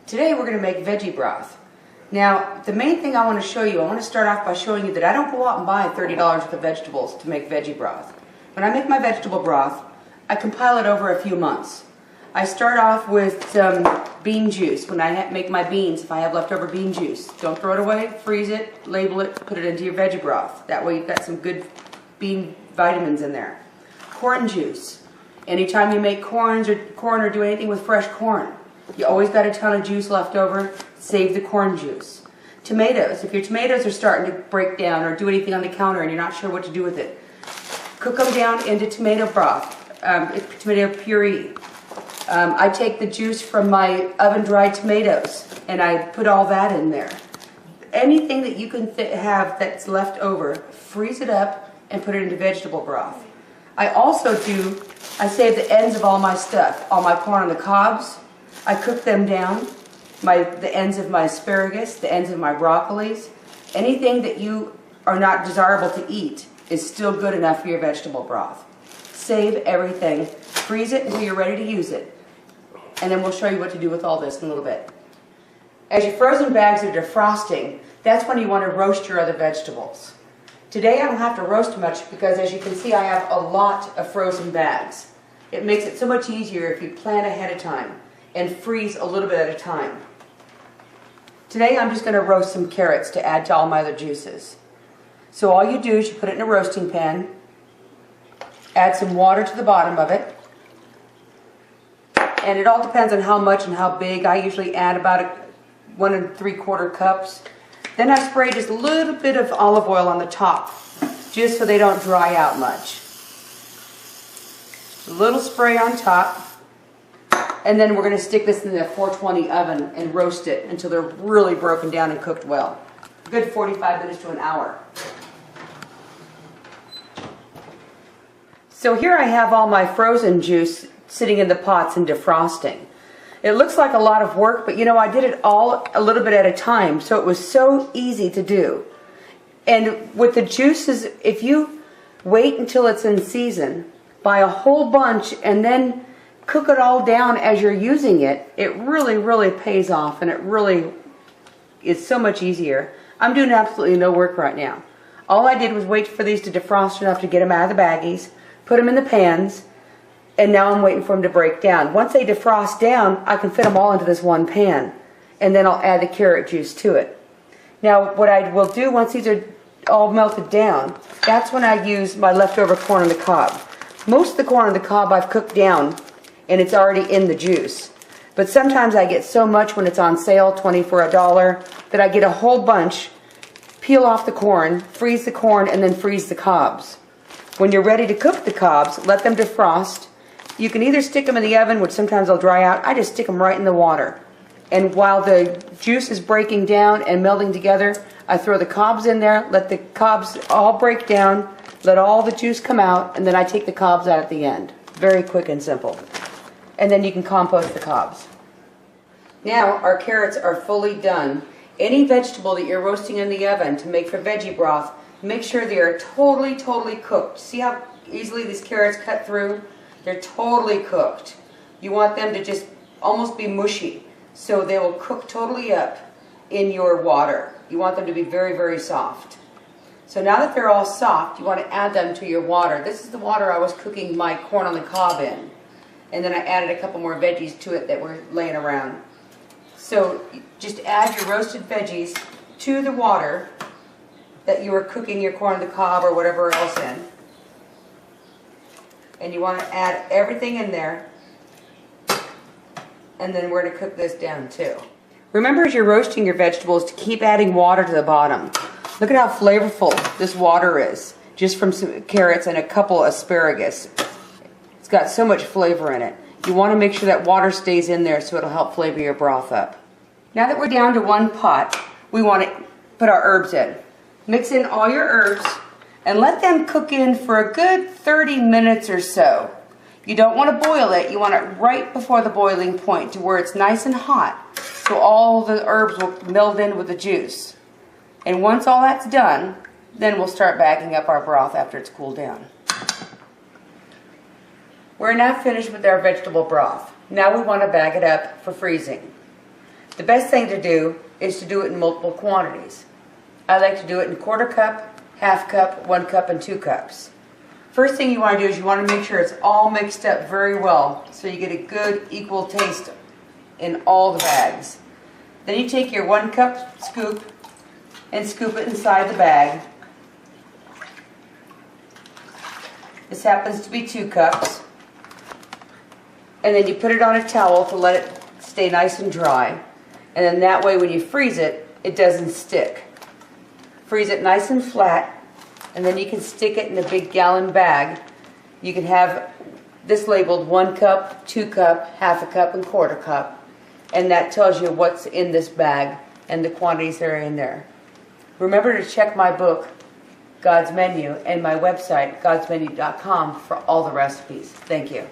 Today we're going to make veggie broth. Now, the main thing I want to show you, I want to start off by showing you that I don't go out and buy $30 worth of vegetables to make veggie broth. When I make my vegetable broth, I compile it over a few months. I start off with some bean juice. When I make my beans, if I have leftover bean juice, don't throw it away, freeze it, label it, put it into your veggie broth. That way you've got some good bean vitamins in there. Corn juice. Anytime you make corn or do anything with fresh corn, you always got a ton of juice left over, save the corn juice. Tomatoes. If your tomatoes are starting to break down or do anything on the counter and you're not sure what to do with it, cook them down into tomato broth, tomato puree. I take the juice from my oven-dried tomatoes and I put all that in there. Anything that you can have that's left over, freeze it up and put it into vegetable broth. I save the ends of all my stuff, all my corn on the cobs. I cook them down, the ends of my asparagus, the ends of my broccolis. Anything that you are not desirable to eat is still good enough for your vegetable broth. Save everything, freeze it until you're ready to use it, and then we'll show you what to do with all this in a little bit. As your frozen bags are defrosting, that's when you want to roast your other vegetables. Today I don't have to roast much because, as you can see, I have a lot of frozen bags. It makes it so much easier if you plan ahead of time and freeze a little bit at a time. Today I'm just going to roast some carrots to add to all my other juices. So all you do is you put it in a roasting pan, add some water to the bottom of it, and it all depends on how much and how big. I usually add about 1 3/4 cups. Then I spray just a little bit of olive oil on the top, just so they don't dry out much. A little spray on top. And then we're going to stick this in the 420 oven and roast it until they're really broken down and cooked well. A good 45 minutes to an hour. So here I have all my frozen juice sitting in the pots and defrosting. It looks like a lot of work, but you know, I did it all a little bit at a time, so it was so easy to do. And with the juices, if you wait until it's in season, buy a whole bunch and then cook it all down as you're using it, it really, really pays off, and it really is so much easier. I'm doing absolutely no work right now. All I did was wait for these to defrost enough to get them out of the baggies, put them in the pans, and now I'm waiting for them to break down. Once they defrost down, I can fit them all into this one pan, and then I'll add the carrot juice to it. Now what I will do once these are all melted down, that's when I use my leftover corn on the cob. Most of the corn on the cob I've cooked down and it's already in the juice. But sometimes I get so much when it's on sale, 20 for $1, that I get a whole bunch, peel off the corn, freeze the corn, and then freeze the cobs. When you're ready to cook the cobs, let them defrost. You can either stick them in the oven, which sometimes they'll dry out. I just stick them right in the water. And while the juice is breaking down and melding together, I throw the cobs in there, let the cobs all break down, let all the juice come out, and then I take the cobs out at the end. Very quick and simple. And then you can compost the cobs. Now our carrots are fully done. Any vegetable that you're roasting in the oven to make for veggie broth, make sure they are totally, totally cooked. See how easily these carrots cut through? They're totally cooked. You want them to just almost be mushy, so they will cook totally up in your water. You want them to be very, very soft. So now that they're all soft, you want to add them to your water. This is the water I was cooking my corn on the cob in. And then I added a couple more veggies to it that were laying around. So just add your roasted veggies to the water that you were cooking your corn on the cob or whatever else in. And you want to add everything in there. And then we're going to cook this down too. Remember, as you're roasting your vegetables, to keep adding water to the bottom. Look at how flavorful this water is, just from some carrots and a couple asparagus. It's got so much flavor in it. You want to make sure that water stays in there so it'll help flavor your broth up. Now that we're down to one pot, we want to put our herbs in. Mix in all your herbs and let them cook in for a good 30 minutes or so. You don't want to boil it. You want it right before the boiling point to where it's nice and hot, so all the herbs will meld in with the juice. And once all that's done, then we'll start bagging up our broth after it's cooled down. We're now finished with our vegetable broth. Now we want to bag it up for freezing. The best thing to do is to do it in multiple quantities. I like to do it in quarter cup, half cup, 1 cup, and 2 cups. First thing you want to do is you want to make sure it's all mixed up very well so you get a good equal taste in all the bags. Then you take your 1 cup scoop and scoop it inside the bag. This happens to be 2 cups. And then you put it on a towel to let it stay nice and dry. And then that way when you freeze it, it doesn't stick. Freeze it nice and flat, and then you can stick it in a big gallon bag. You can have this labeled 1 cup, 2 cup, half a cup, and quarter cup. And that tells you what's in this bag and the quantities that are in there. Remember to check my book, God's Menu, and my website, godsmenu.com, for all the recipes. Thank you.